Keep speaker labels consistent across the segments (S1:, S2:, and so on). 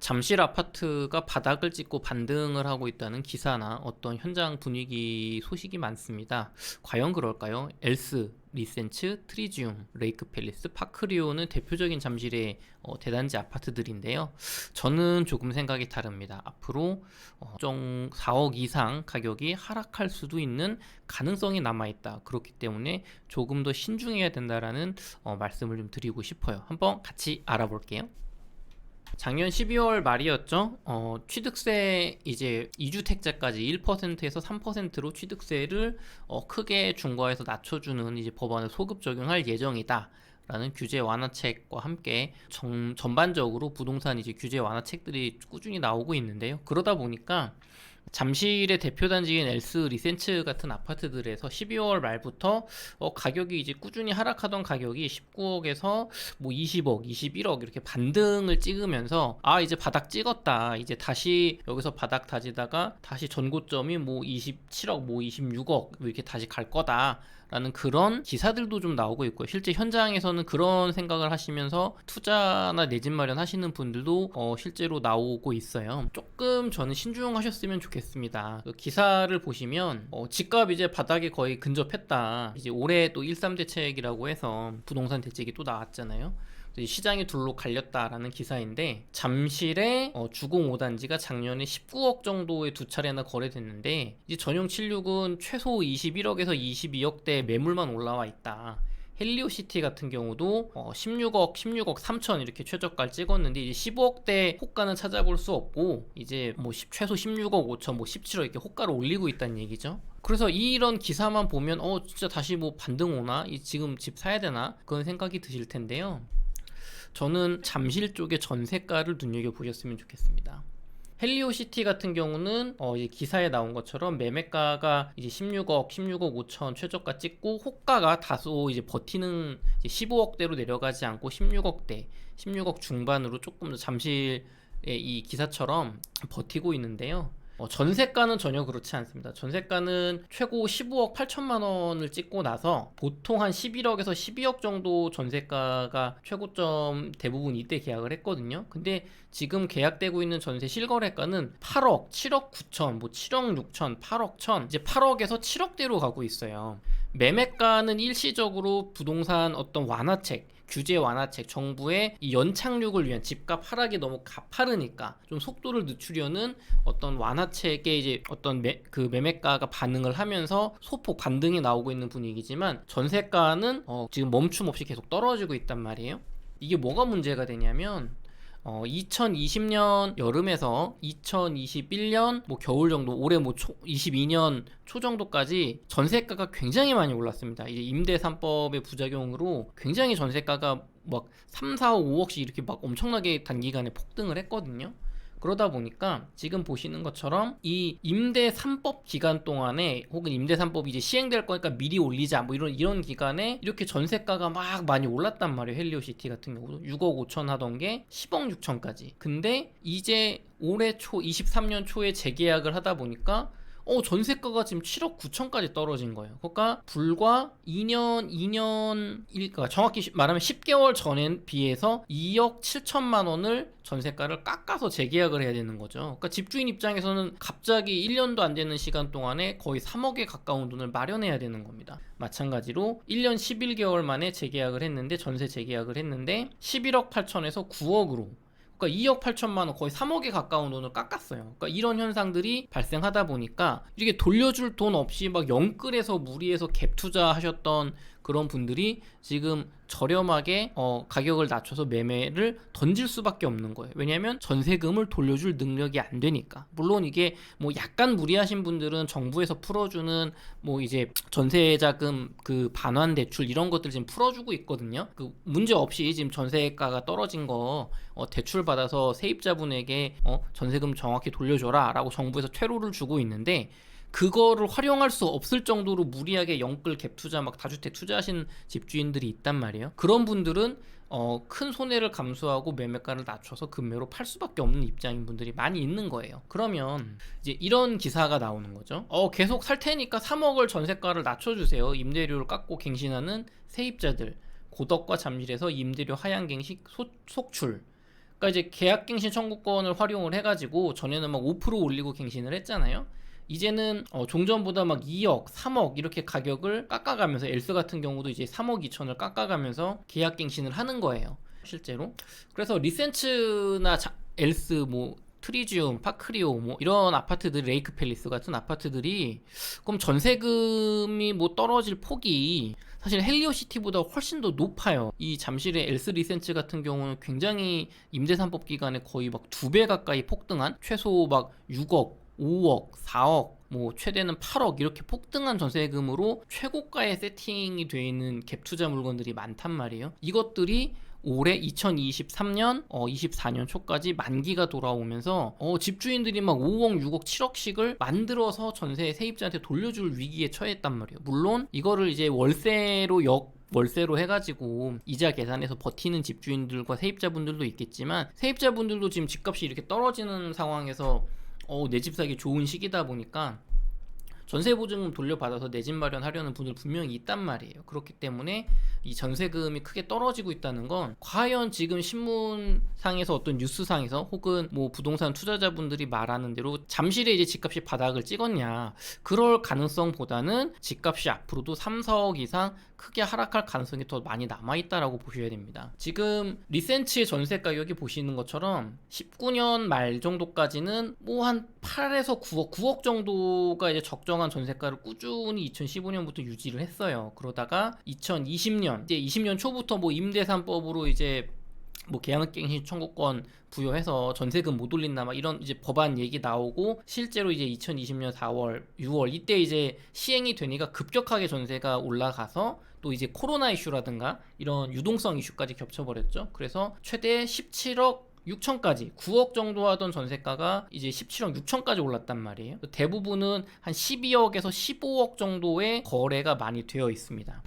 S1: 잠실 아파트가 바닥을 찍고 반등을 하고 있다는 기사나 어떤 현장 분위기 소식이 많습니다. 과연 그럴까요? 엘스, 리센츠, 트리지움, 레이크팰리스, 파크리오는 대표적인 잠실의 대단지 아파트들인데요. 저는 조금 생각이 다릅니다. 앞으로 4억 이상 가격이 하락할 수도 있는 가능성이 남아있다. 그렇기 때문에 조금 더 신중해야 된다라는 말씀을 좀 드리고 싶어요. 한번 같이 알아볼게요. 작년 12월 말이었죠. 취득세 이제 2주택자까지 1%에서 3%로 취득세를 크게 중과해서 낮춰주는 이제 법안을 소급 적용할 예정이다. 라는 규제 완화책과 함께 전반적으로 부동산 이제 규제 완화책들이 꾸준히 나오고 있는데요. 그러다 보니까 잠실의 대표 단지인 엘스, 리센츠 같은 아파트들에서 12월 말부터 가격이 이제 꾸준히 하락하던 가격이 19억에서 뭐 20억, 21억 이렇게 반등을 찍으면서 이제 바닥 찍었다. 이제 다시 여기서 바닥 다지다가 다시 전고점이 뭐 27억, 뭐 26억 이렇게 다시 갈 거다. 라는 그런 기사들도 좀 나오고 있고요. 실제 현장에서는 그런 생각을 하시면서 투자나 내 집 마련하시는 분들도 실제로 나오고 있어요. 조금 저는 신중하셨으면 좋겠습니다. 그 기사를 보시면 집값 이제 바닥에 거의 근접했다. 이제 올해 또 13 대책이라고 해서 부동산 대책이 또 나왔잖아요. 시장이 둘로 갈렸다라는 기사인데 잠실의 주공 5단지가 작년에 19억 정도의 두 차례나 거래됐는데 이제 전용 76은 최소 21억에서 22억대 매물만 올라와 있다. 헬리오시티 같은 경우도 16억 3천 이렇게 최저가를 찍었는데 이제 15억대 호가는 찾아볼 수 없고 이제 뭐 최소 16억 5천 뭐 17억 이렇게 호가를 올리고 있다는 얘기죠. 그래서 이런 기사만 보면 진짜 다시 뭐 반등 오나? 지금 집 사야 되나? 그런 생각이 드실 텐데요. 저는 잠실 쪽의 전세가를 눈여겨보셨으면 좋겠습니다. 헬리오시티 같은 경우는 이제 기사에 나온 것처럼 매매가가 이제 16억 5천 최저가 찍고 호가가 다소 이제 버티는 이제 15억대로 내려가지 않고 16억대, 16억 중반으로 조금 더 잠실의 이 기사처럼 버티고 있는데요. 전세가는 전혀 그렇지 않습니다. 전세가는 최고 15억 8천만 원을 찍고 나서 보통 한 11억에서 12억 정도 전세가가 최고점 대부분 이때 계약을 했거든요. 근데 지금 계약되고 있는 전세 실거래가는 8억, 7억 9천, 뭐 7억 6천, 8억 1천, 이제 8억에서 7억대로 가고 있어요. 매매가는 일시적으로 부동산 어떤 완화책, 규제 완화책, 정부의 이 연착륙을 위한 집값 하락이 너무 가파르니까 좀 속도를 늦추려는 어떤 완화책의 이제 어떤 그 매매가가 반응을 하면서 소폭 반등이 나오고 있는 분위기지만 전세가는 지금 멈춤 없이 계속 떨어지고 있단 말이에요. 이게 뭐가 문제가 되냐면 2020년 여름에서 2021년 뭐 겨울 정도, 올해 뭐 22년 초 정도까지 전세가가 굉장히 많이 올랐습니다. 이제 임대 3법의 부작용으로 굉장히 전세가가 막 3, 4, 5억씩 이렇게 막 엄청나게 단기간에 폭등을 했거든요. 그러다 보니까 지금 보시는 것처럼 이 임대 3법 기간 동안에 혹은 임대 3법이 이제 시행될 거니까 미리 올리자 뭐 이런 기간에 이렇게 전세가가 막 많이 올랐단 말이에요. 헬리오시티 같은 경우도 6억 5천 하던 게 10억 6천까지. 근데 이제 올해 초 23년 초에 재계약을 하다 보니까 전세가가 지금 7억 9천까지 떨어진 거예요. 그러니까 불과 2년, 정확히 말하면 10개월 전에 비해서 2억 7천만 원을 전세가를 깎아서 재계약을 해야 되는 거죠. 그러니까 집주인 입장에서는 갑자기 1년도 안 되는 시간 동안에 거의 3억에 가까운 돈을 마련해야 되는 겁니다. 마찬가지로 1년 11개월 만에 재계약을 했는데, 전세 재계약을 했는데 11억 8천에서 9억으로, 그러니까 2억 8천만 원, 거의 3억에 가까운 돈을 깎았어요. 그러니까 이런 현상들이 발생하다 보니까 이게 돌려줄 돈 없이 막 영끌해서 무리해서 갭 투자하셨던 그런 분들이 지금 저렴하게 가격을 낮춰서 매매를 던질 수밖에 없는 거예요. 왜냐하면 전세금을 돌려줄 능력이 안 되니까. 물론 이게 뭐 약간 무리하신 분들은 정부에서 풀어주는 뭐 이제 전세자금 그 반환 대출 이런 것들 지금 풀어주고 있거든요. 그 문제 없이 지금 전세가가 떨어진 거 대출 받아서 세입자분에게 전세금 정확히 돌려줘라 라고 정부에서 퇴로를 주고 있는데, 그거를 활용할 수 없을 정도로 무리하게 영끌 갭 투자 막 다주택 투자하신 집주인들이 있단 말이에요. 그런 분들은 큰 손해를 감수하고 매매가를 낮춰서 급매로 팔 수밖에 없는 입장인 분들이 많이 있는 거예요. 그러면 이제 이런 기사가 나오는 거죠. 계속 살 테니까 3억을 전세가를 낮춰주세요. 임대료를 깎고 갱신하는 세입자들, 고덕과 잠실에서 임대료 하향 갱신 속출. 그러니까 이제 계약갱신 청구권을 활용을 해가지고 전에는 막 5% 올리고 갱신을 했잖아요. 이제는 종전보다 막 2억, 3억 이렇게 가격을 깎아가면서 엘스 같은 경우도 이제 3억 2천을 깎아가면서 계약갱신을 하는 거예요. 실제로. 그래서 리센츠나 엘스 뭐 트리지움, 파크리오 뭐 이런 아파트들, 레이크 팰리스 같은 아파트들이 그럼 전세금이 뭐 떨어질 폭이 사실 헬리오시티보다 훨씬 더 높아요. 이 잠실의 엘스 리센츠 같은 경우는 굉장히 임대산법 기간에 거의 막 2배 가까이 폭등한, 최소 막 6억, 5억, 4억, 뭐 최대는 8억 이렇게 폭등한 전세금으로 최고가의 세팅이 되어 있는 갭 투자 물건들이 많단 말이에요. 이것들이 올해 2023년 24년 초까지 만기가 돌아오면서 집주인들이 막 5억, 6억, 7억씩을 만들어서 전세 세입자한테 돌려줄 위기에 처했단 말이에요. 물론 이거를 이제 월세로 해가지고 이자 계산해서 버티는 집주인들과 세입자분들도 있겠지만, 세입자분들도 지금 집값이 이렇게 떨어지는 상황에서 내 집 사기 좋은 시기다 보니까 전세보증금 돌려받아서 내 집 마련하려는 분들 분명히 있단 말이에요. 그렇기 때문에 이 전세금이 크게 떨어지고 있다는 건 과연 지금 신문상에서 어떤 뉴스상에서 혹은 뭐 부동산 투자자분들이 말하는 대로 잠실에 이제 집값이 바닥을 찍었냐, 그럴 가능성보다는 집값이 앞으로도 3, 4억 이상 크게 하락할 가능성이 더 많이 남아있다라고 보셔야 됩니다. 지금 리센츠의 전세 가격이 보시는 것처럼 19년 말 정도까지는 뭐 한 8에서 9억 정도가 이제 적정한 전세가를 꾸준히 2015년부터 유지를 했어요. 그러다가 2020년 이제 20년 초부터 뭐 임대산법으로 이제 뭐 계약갱신 청구권 부여해서 전세금 못 올린다 막 이런 이제 법안 얘기 나오고, 실제로 이제 2020년 4월, 6월 이때 이제 시행이 되니까 급격하게 전세가 올라가서 또 이제 코로나 이슈라든가 이런 유동성 이슈까지 겹쳐버렸죠. 그래서 최대 17억 6천까지 9억 정도 하던 전세가가 이제 17억 6천까지 올랐단 말이에요. 대부분은 한 12억에서 15억 정도의 거래가 많이 되어 있습니다.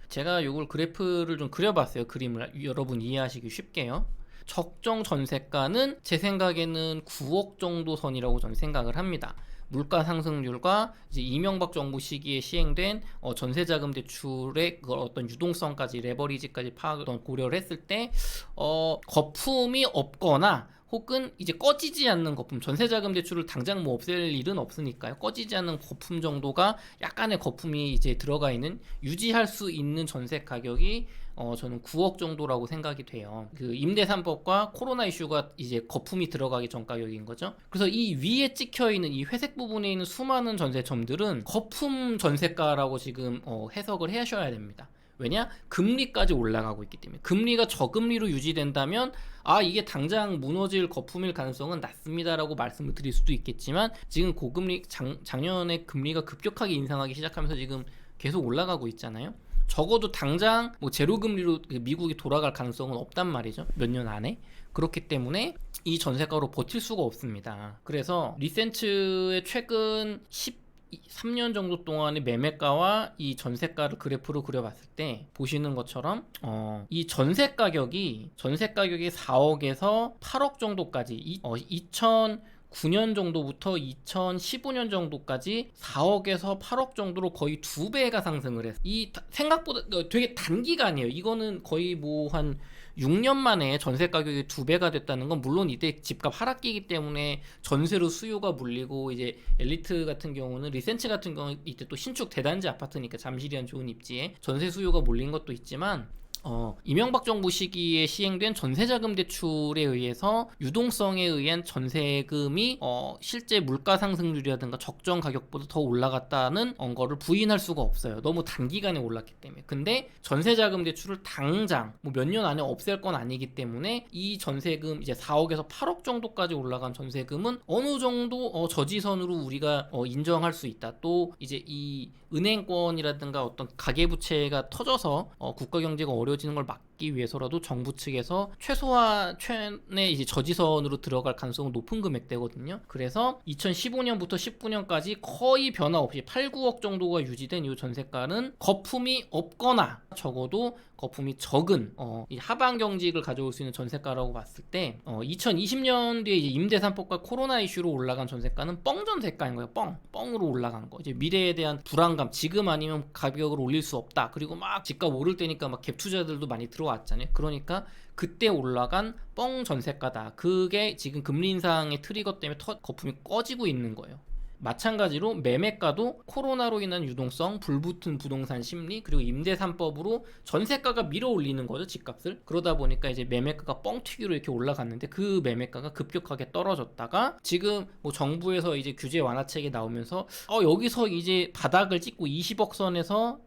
S1: 제가 이걸 그래프를 좀 그려봤어요. 그림을 여러분 이해하시기 쉽게요. 적정 전세가는 제 생각에는 9억 정도 선이라고 저는 생각을 합니다. 물가 상승률과 이제 이명박 정부 시기에 시행된 전세자금 대출의 그 어떤 유동성까지, 레버리지까지 고려를 했을 때 거품이 없거나 혹은 이제 꺼지지 않는 거품, 전세자금 대출을 당장 뭐 없앨 일은 없으니까요. 꺼지지 않는 거품 정도가, 약간의 거품이 이제 들어가 있는, 유지할 수 있는 전세 가격이 저는 9억 정도라고 생각이 돼요. 그 임대 3법과 코로나 이슈가 이제 거품이 들어가기 전 가격인 거죠. 그래서 이 위에 찍혀 있는 이 회색 부분에 있는 수많은 전세점들은 거품 전세가라고 지금 해석을 하셔야 됩니다. 왜냐? 금리까지 올라가고 있기 때문에. 금리가 저금리로 유지된다면 이게 당장 무너질 거품일 가능성은 낮습니다라고 말씀을 드릴 수도 있겠지만, 지금 고금리 작년에 금리가 급격하게 인상하기 시작하면서 지금 계속 올라가고 있잖아요. 적어도 당장 뭐 제로 금리로 미국이 돌아갈 가능성은 없단 말이죠. 몇 년 안에. 그렇기 때문에 이 전세가로 버틸 수가 없습니다. 그래서 리센츠의 최근 3년 정도 동안의 매매가와 이 전세가를 그래프로 그려봤을 때 보시는 것처럼 이 전세 가격이 4억에서 8억 정도까지 2009년 정도부터 2015년 정도까지 4억에서 8억 정도로 거의 2배가 상승을 했어요. 이 생각보다 되게 단기간이에요. 이거는 거의 뭐 한 6년 만에 전세 가격이 2배가 됐다는 건, 물론 이때 집값 하락기이기 때문에 전세로 수요가 몰리고, 이제 엘리트 같은 경우는, 리센츠 같은 경우는 이때 또 신축 대단지 아파트니까 잠실이란 좋은 입지에 전세 수요가 몰린 것도 있지만, 이명박 정부 시기에 시행된 전세자금 대출에 의해서 유동성에 의한 전세금이 실제 물가 상승률이라든가 적정 가격보다 더 올라갔다는 거를 부인할 수가 없어요. 너무 단기간에 올랐기 때문에. 근데 전세자금 대출을 당장 뭐 몇 년 안에 없앨 건 아니기 때문에 이 전세금 이제 4억에서 8억 정도까지 올라간 전세금은 어느 정도 저지선으로 우리가 인정할 수 있다. 또 이제 이 은행권이라든가 어떤 가계부채가 터져서 국가 경제가 어려워지는 걸 막기 위해서라도 정부 측에서 최소한의 이제 저지선으로 들어갈 가능성은 높은 금액대거든요. 그래서 2015년부터 19년까지 거의 변화 없이 8, 9억 정도가 유지된 이 전세가는 거품이 없거나 적어도 거품이 적은 이 하방 경직을 가져올 수 있는 전세가라고 봤을 때 2020년도에 이제 임대 3법과 코로나 이슈로 올라간 전세가는 뻥 전세가인 거예요. 뻥으로 올라간 거. 이제 미래에 대한 불안감, 지금 아니면 가격을 올릴 수 없다. 그리고 막 집값 오를 때니까 막 갭 투자들도 많이 들어 들어왔잖아요. 그러니까 그때 올라간 뻥 전세가다. 그게 지금 금리 인상의 트리거 때문에 거품이 꺼지고 있는 거예요. 마찬가지로 매매가도 코로나로 인한 유동성, 불붙은 부동산 심리, 그리고 임대 3법으로 전세가가 밀어 올리는 거죠, 집값을. 그러다 보니까 이제 매매가가 뻥튀기로 이렇게 올라갔는데 그 매매가가 급격하게 떨어졌다가 지금 뭐 정부에서 이제 규제 완화책이 나오면서 여기서 이제 바닥을 찍고 20억 선에서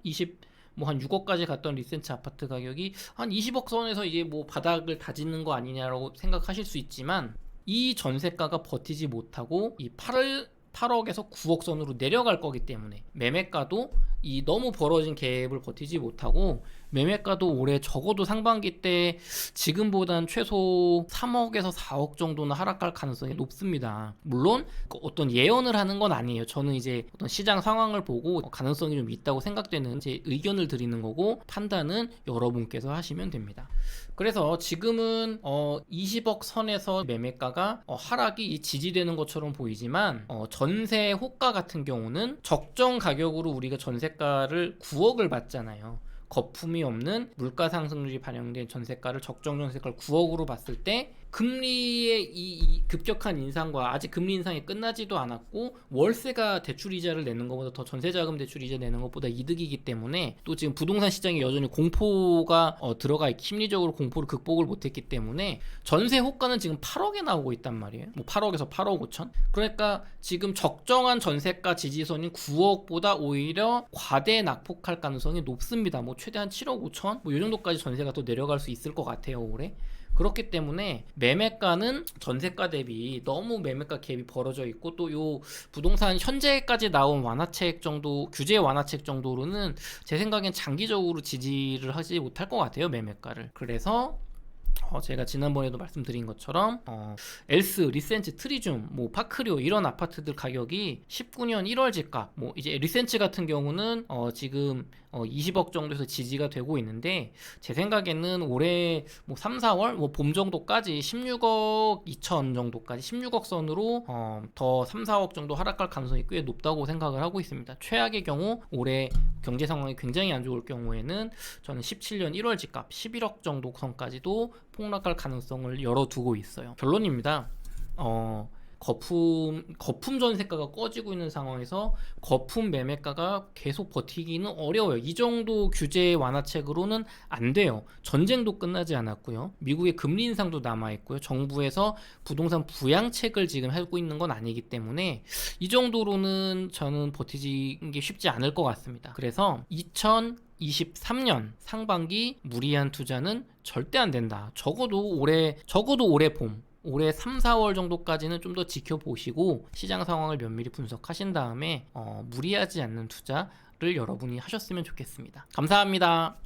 S1: 뭐 한 6억까지 갔던 리센트 아파트 가격이 한 20억 선에서 이제 뭐 바닥을 다지는 거 아니냐라고 생각하실 수 있지만, 이 전세가가 버티지 못하고 이 8억에서 9억 선으로 내려갈 거기 때문에 매매가도 이 너무 벌어진 갭을 버티지 못하고 매매가도 올해 적어도 상반기 때 지금보단 최소 3억에서 4억 정도는 하락할 가능성이 높습니다. 물론 어떤 예언을 하는 건 아니에요. 저는 이제 어떤 시장 상황을 보고 가능성이 좀 있다고 생각되는 제 의견을 드리는 거고, 판단은 여러분께서 하시면 됩니다. 그래서 지금은 20억 선에서 매매가가 하락이 지지되는 것처럼 보이지만, 전세 호가 같은 경우는 적정 가격으로 우리가 전세가를 9억을 받잖아요. 거품이 없는 물가 상승률이 반영된 전세가를, 적정 전세가를 9억으로 봤을 때 금리의 이 급격한 인상과 아직 금리 인상이 끝나지도 않았고 월세가 대출 이자를 내는 것보다 더 전세자금 대출 이자 내는 것보다 이득이기 때문에, 또 지금 부동산 시장에 여전히 공포가 들어가 있고 심리적으로 공포를 극복을 못했기 때문에 전세 호가는 지금 8억에 나오고 있단 말이에요. 뭐 8억에서 8억 5천. 그러니까 지금 적정한 전세가 지지선인 9억보다 오히려 과대 낙폭할 가능성이 높습니다. 뭐 최대한 7억 5천 뭐 이 정도까지 전세가 또 내려갈 수 있을 것 같아요, 올해. 그렇기 때문에 매매가는 전세가 대비 너무 매매가 갭이 벌어져 있고, 또 요 부동산 현재까지 나온 완화책 정도, 규제 완화책 정도로는 제 생각엔 장기적으로 지지를 하지 못할 것 같아요, 매매가를. 그래서 제가 지난번에도 말씀드린 것처럼 엘스, 리센츠, 트리줌, 뭐 파크리오 이런 아파트들 가격이 19년 1월 집값, 뭐 이제 리센츠 같은 경우는 지금 20억 정도에서 지지가 되고 있는데, 제 생각에는 올해 뭐 3, 4월 뭐 봄 정도까지 16억 2천 정도까지 16억 선으로 더 3, 4억 정도 하락할 가능성이 꽤 높다고 생각을 하고 있습니다. 최악의 경우 올해 경제 상황이 굉장히 안 좋을 경우에는 저는 17년 1월 집값 11억 정도 선까지도 폭락할 가능성을 열어두고 있어요. 결론입니다. 거품 전세가가 꺼지고 있는 상황에서 거품 매매가가 계속 버티기는 어려워요. 이 정도 규제 완화책으로는 안 돼요. 전쟁도 끝나지 않았고요. 미국의 금리 인상도 남아있고요. 정부에서 부동산 부양책을 지금 하고 있는 건 아니기 때문에 이 정도로는 저는 버티는 게 쉽지 않을 것 같습니다. 그래서 2023년 상반기 무리한 투자는 절대 안 된다. 적어도 올해 봄, 올해 3, 4월 정도까지는 좀 더 지켜보시고 시장 상황을 면밀히 분석하신 다음에 무리하지 않는 투자를 여러분이 하셨으면 좋겠습니다. 감사합니다.